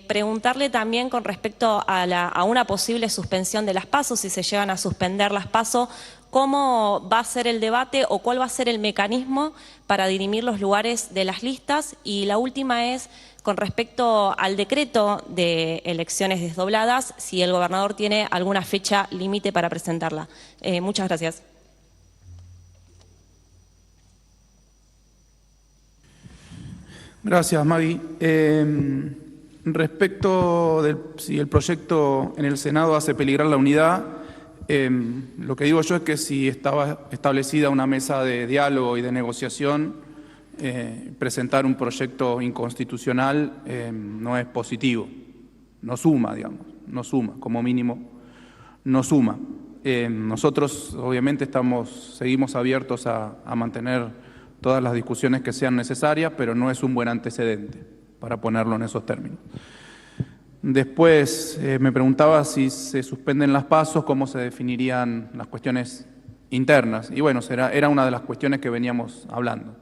Preguntarle también con respecto a una posible suspensión de las PASO, si se llegan a suspender las PASO, cómo va a ser el debate o cuál va a ser el mecanismo para dirimir los lugares de las listas. Y la última es con respecto al decreto de elecciones desdobladas, si el gobernador tiene alguna fecha límite para presentarla. Muchas gracias. Gracias, Magui. Respecto de si el proyecto en el Senado hace peligrar la unidad, lo que digo yo es que si estaba establecida una mesa de diálogo y de negociación, presentar un proyecto inconstitucional no es positivo, no suma, digamos, no suma, como mínimo no suma. Nosotros obviamente seguimos abiertos a mantener todas las discusiones que sean necesarias, pero no es un buen antecedente, para ponerlo en esos términos. Después me preguntaba si se suspenden las PASO, cómo se definirían las cuestiones internas. Y bueno, era una de las cuestiones que veníamos hablando.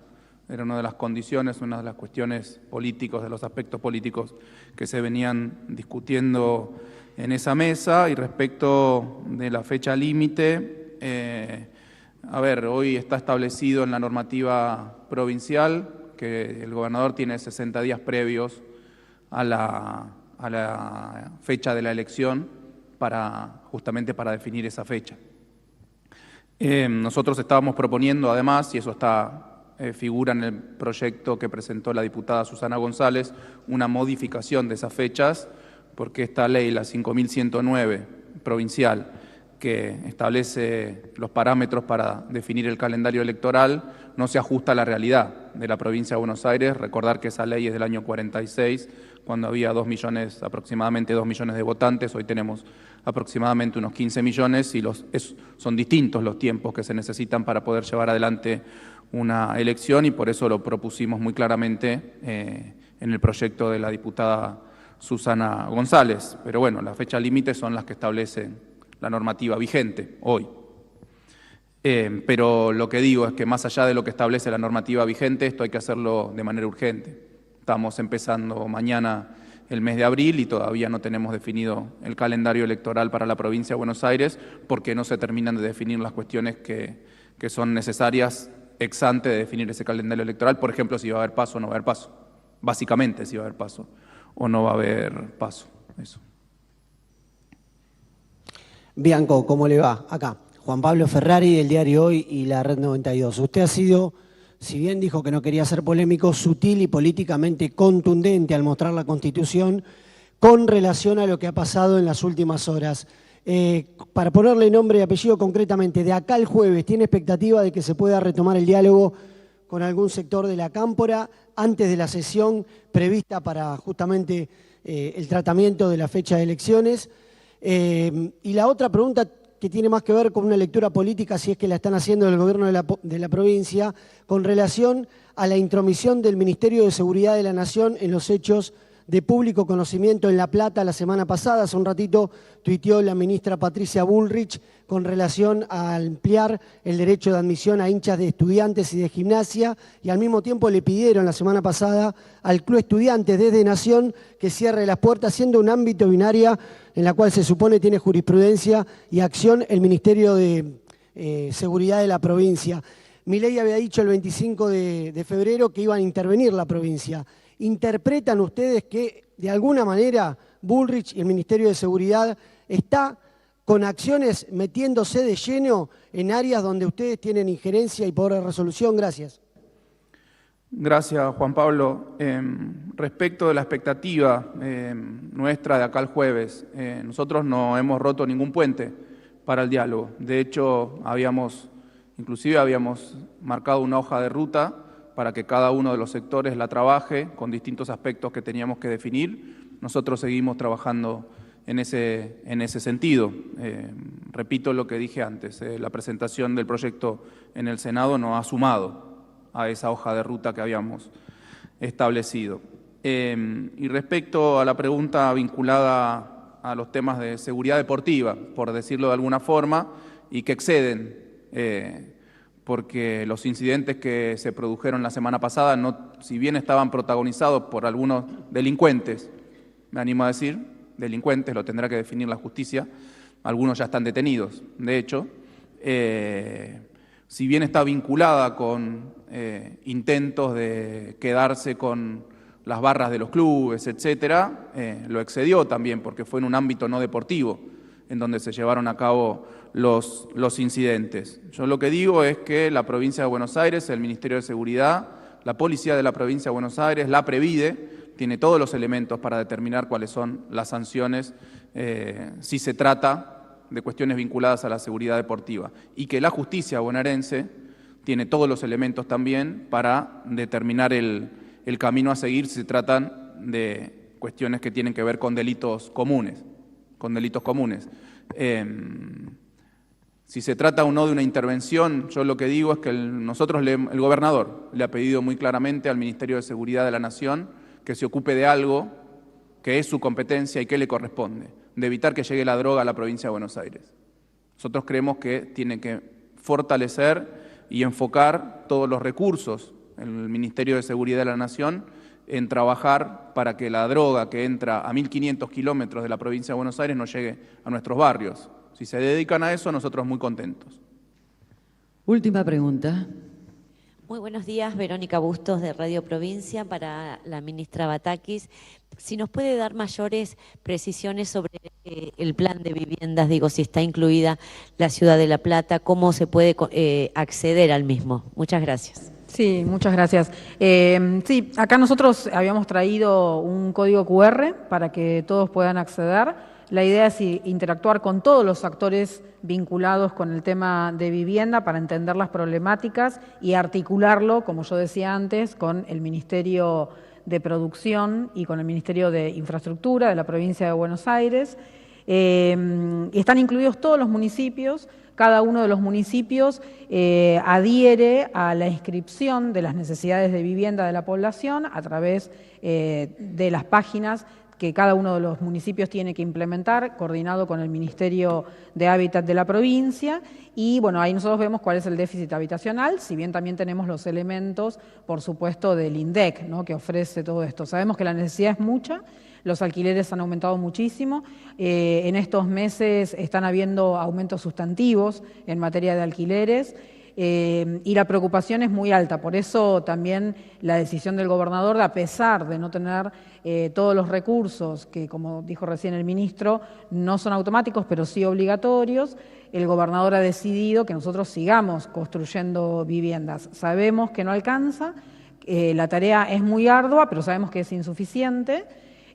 Era una de las condiciones, una de las cuestiones políticos, de los aspectos políticos que se venían discutiendo en esa mesa. Y respecto de la fecha límite, hoy está establecido en la normativa provincial que el gobernador tiene 60 días previos a la fecha de la elección justamente para definir esa fecha. Nosotros estábamos proponiendo además, y eso figura en el proyecto que presentó la diputada Susana González, una modificación de esas fechas, porque esta ley, la 5109 provincial, que establece los parámetros para definir el calendario electoral, no se ajusta a la realidad de la provincia de Buenos Aires. Recordar que esa ley es del año 46, cuando había aproximadamente 2 millones de votantes. Hoy tenemos aproximadamente unos 15 millones y son distintos los tiempos que se necesitan para poder llevar adelante una elección, y por eso lo propusimos muy claramente en el proyecto de la diputada Susana González. Pero bueno, las fechas límites son las que establece la normativa vigente hoy. Pero lo que digo es que más allá de lo que establece la normativa vigente, esto hay que hacerlo de manera urgente. Estamos empezando mañana el mes de abril y todavía no tenemos definido el calendario electoral para la provincia de Buenos Aires, porque no se terminan de definir las cuestiones que son necesarias ex ante de definir ese calendario electoral. Por ejemplo, si va a haber PASO o no va a haber PASO. Básicamente, si va a haber PASO o no va a haber PASO. Eso. Bianco, ¿cómo le va? Acá, Juan Pablo Ferrari del Diario Hoy y la Red 92. Usted ha sido, si bien dijo que no quería ser polémico, sutil y políticamente contundente al mostrar la Constitución con relación a lo que ha pasado en las últimas horas. Para ponerle nombre y apellido concretamente, de acá al jueves, ¿tiene expectativa de que se pueda retomar el diálogo con algún sector de la Cámpora antes de la sesión prevista para justamente el tratamiento de la fecha de elecciones? Y la otra pregunta, que tiene más que ver con una lectura política, si es que la están haciendo del gobierno de la provincia, con relación a la intromisión del Ministerio de Seguridad de la Nación en los hechos de público conocimiento en La Plata la semana pasada. Hace un ratito tuiteó la ministra Patricia Bullrich con relación a ampliar el derecho de admisión a hinchas de Estudiantes y de Gimnasia, y al mismo tiempo le pidieron la semana pasada al Club Estudiantes desde Nación que cierre las puertas, siendo un ámbito binario en la cual se supone tiene jurisprudencia y acción el Ministerio de Seguridad de la provincia. Milei había dicho el 25 de febrero que iban a intervenir la provincia. ¿Interpretan ustedes que de alguna manera Bullrich y el Ministerio de Seguridad está con acciones metiéndose de lleno en áreas donde ustedes tienen injerencia y poder de resolución? Gracias. Gracias, Juan Pablo. Respecto de la expectativa nuestra de acá el jueves, nosotros no hemos roto ningún puente para el diálogo. De hecho, inclusive habíamos marcado una hoja de ruta para que cada uno de los sectores la trabaje con distintos aspectos que teníamos que definir. Nosotros seguimos trabajando en ese sentido. Repito lo que dije antes, la presentación del proyecto en el Senado no ha sumado a esa hoja de ruta que habíamos establecido. Y respecto a la pregunta vinculada a los temas de seguridad deportiva, por decirlo de alguna forma, y que exceden, porque los incidentes que se produjeron la semana pasada, si bien estaban protagonizados por algunos delincuentes, me animo a decir, delincuentes, lo tendrá que definir la justicia, algunos ya están detenidos, de hecho, si bien está vinculada con intentos de quedarse con las barras de los clubes, etcétera, lo excedió también porque fue en un ámbito no deportivo en donde se llevaron a cabo los incidentes. Yo lo que digo es que la provincia de Buenos Aires, el Ministerio de Seguridad, la Policía de la provincia de Buenos Aires, la Previde, tiene todos los elementos para determinar cuáles son las sanciones si se trata de cuestiones vinculadas a la seguridad deportiva, y que la justicia bonaerense tiene todos los elementos también para determinar el camino a seguir si se tratan de cuestiones que tienen que ver con delitos comunes. Si se trata o no de una intervención, yo lo que digo es que el gobernador le ha pedido muy claramente al Ministerio de Seguridad de la Nación que se ocupe de algo que es su competencia y que le corresponde, de evitar que llegue la droga a la provincia de Buenos Aires. Nosotros creemos que tiene que fortalecer y enfocar todos los recursos el Ministerio de Seguridad de la Nación en trabajar para que la droga que entra a 1.500 kilómetros de la provincia de Buenos Aires no llegue a nuestros barrios. Si se dedican a eso, nosotros muy contentos. Última pregunta. Muy buenos días, Verónica Bustos de Radio Provincia para la ministra Batakis. Si nos puede dar mayores precisiones sobre el plan de viviendas, digo, si está incluida la ciudad de La Plata, cómo se puede acceder al mismo. Muchas gracias. Sí, muchas gracias. Sí, acá nosotros habíamos traído un código QR para que todos puedan acceder. La idea es interactuar con todos los actores vinculados con el tema de vivienda para entender las problemáticas y articularlo, como yo decía antes, con el Ministerio de Producción y con el Ministerio de Infraestructura de la provincia de Buenos Aires. Están incluidos todos los municipios. Cada uno de los municipios adhiere a la inscripción de las necesidades de vivienda de la población a través de las páginas que cada uno de los municipios tiene que implementar, coordinado con el Ministerio de Hábitat de la provincia. Y bueno, ahí nosotros vemos cuál es el déficit habitacional, si bien también tenemos los elementos, por supuesto, del INDEC, ¿no?, que ofrece todo esto. Sabemos que la necesidad es mucha, los alquileres han aumentado muchísimo, en estos meses están habiendo aumentos sustantivos en materia de alquileres, y la preocupación es muy alta. Por eso también la decisión del gobernador, a pesar de no tener todos los recursos que, como dijo recién el ministro, no son automáticos, pero sí obligatorios, el gobernador ha decidido que nosotros sigamos construyendo viviendas. Sabemos que no alcanza, la tarea es muy ardua, pero sabemos que es insuficiente.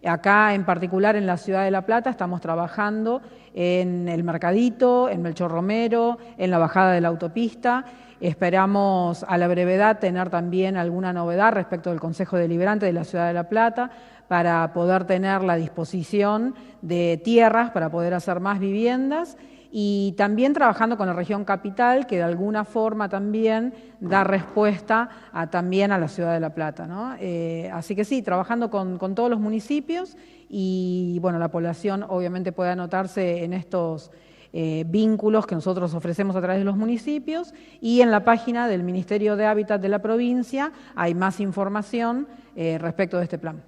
Acá, en particular, en la ciudad de La Plata, estamos trabajando en el Mercadito, en Melchor Romero, en la bajada de la autopista. Esperamos a la brevedad tener también alguna novedad respecto del Consejo Deliberante de la ciudad de La Plata para poder tener la disposición de tierras para poder hacer más viviendas, y también trabajando con la región capital, que de alguna forma también da respuesta también a la ciudad de La Plata, ¿no? Así que sí, trabajando con todos los municipios, y bueno, la población obviamente puede anotarse en estos vínculos que nosotros ofrecemos a través de los municipios, y en la página del Ministerio de Hábitat de la provincia hay más información respecto de este plan.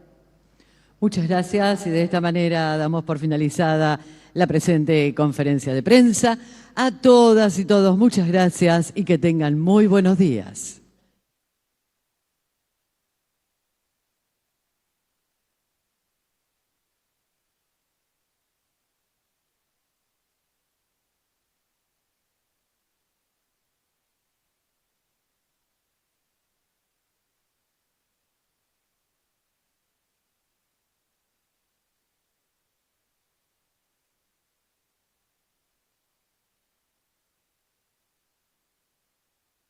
Muchas gracias, y de esta manera damos por finalizada la presente conferencia de prensa. A todas y todos, muchas gracias y que tengan muy buenos días.